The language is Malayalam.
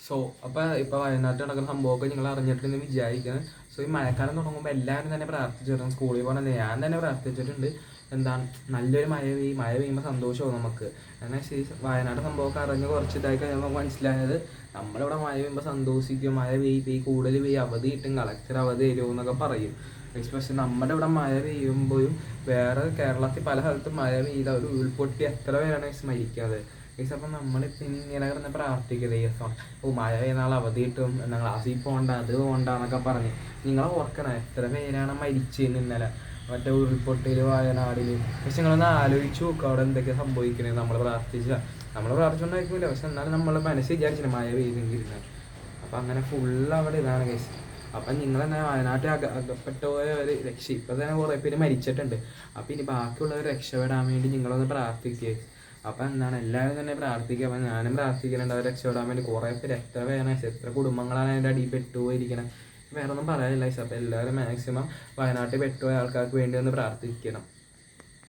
സോ അപ്പോൾ ഇപ്പോൾ വയനാട്ടിൽ നടക്കുന്ന സംഭവമൊക്കെ നിങ്ങൾ അറിഞ്ഞിട്ടുണ്ടെന്ന് വിചാരിക്കുന്നത്. സോ ഈ മഴക്കാലം തുടങ്ങുമ്പോൾ എല്ലാവരും തന്നെ പ്രാർത്ഥിച്ചിട്ടുണ്ട്. സ്കൂളിൽ പോകുന്നത് ഞാൻ തന്നെ പ്രാർത്ഥിച്ചിട്ടുണ്ട്. എന്താണ്, നല്ലൊരു മഴ പെയ്യുമ്പോൾ സന്തോഷമാവും നമുക്ക്. എന്നാൽ വയനാട് സംഭവമൊക്കെ അറിഞ്ഞ് കുറച്ച് ഇതായി കഴിയുമ്പോൾ മനസ്സിലായത് നമ്മളിവിടെ മഴ പെയ്യുമ്പോൾ സന്തോഷിക്കും, മഴ കൂടുതൽ അവധി കിട്ടും, കളക്ടർ അവധി തരുമോ എന്നൊക്കെ പറയും. പക്ഷെ നമ്മുടെ ഇവിടെ മഴ പെയ്യുമ്പോഴും വേറെ കേരളത്തിൽ പല സ്ഥലത്തും മഴ പെയ്ത ഒരു ഉരുൾപൊട്ടി എത്ര പേരാണ് മരിക്കുന്നത്. അപ്പം നമ്മളിപ്പോൾ ഇങ്ങനെ കിടന്ന് പ്രാർത്ഥിക്കുന്നത് മഴ പെയ്യുന്ന അവധി കിട്ടും, എന്നാൽ ക്ലാസ്സിൽ പോകണ്ട, അത് പോകണ്ട എന്നൊക്കെ പറഞ്ഞ്. നിങ്ങളെ ഓർക്കണം എത്ര പേരാണ് മരിച്ചതെന്ന് ഇന്നലെ മറ്റേ ഉരുൾപൊട്ടിയിൽ വയനാടിൽ. പക്ഷെ നിങ്ങളൊന്ന് ആലോചിച്ച് നോക്കുക അവിടെ എന്തൊക്കെയാണ് സംഭവിക്കുന്നത്. നമ്മൾ പ്രാർത്ഥിച്ചുകൊണ്ടായിരിക്കില്ല, പക്ഷെ എന്നാലും നമ്മൾ മനസ്സ് വിചാരിച്ചില്ല മഴ പെയ്തെങ്കിരുന്നത്. അപ്പം അങ്ങനെ ഫുള്ള് അവിടെ ഇതാണ് കേസ്. അപ്പം നിങ്ങളെന്നെ വയനാട്ടിൽ അകപ്പെട്ടവർ ഇപ്പം തന്നെ കുറേ പേര് മരിച്ചിട്ടുണ്ട്. അപ്പം ഇനി ബാക്കിയുള്ളവർ രക്ഷപ്പെടാൻ വേണ്ടി നിങ്ങളൊന്ന് പ്രാർത്ഥിക്കുക. അപ്പം എന്താണ്, എല്ലാവരും തന്നെ പ്രാർത്ഥിക്കുക. അപ്പം ഞാനും പ്രാർത്ഥിക്കുന്നുണ്ട് അവർ രക്ഷപ്പെടാൻ വേണ്ടി. കുറേ പേര് എത്ര കുടുംബങ്ങളാണ് അതിൻ്റെ അടിയിൽ പെട്ടുപോയിരിക്കണം. വേറെ ഒന്നും പറയാനില്ല. അപ്പം എല്ലാവരും മാക്സിമം വയനാട്ടിൽ പെട്ടുപോയ ആൾക്കാർക്ക് വേണ്ടി ഒന്ന് പ്രാർത്ഥിക്കണം.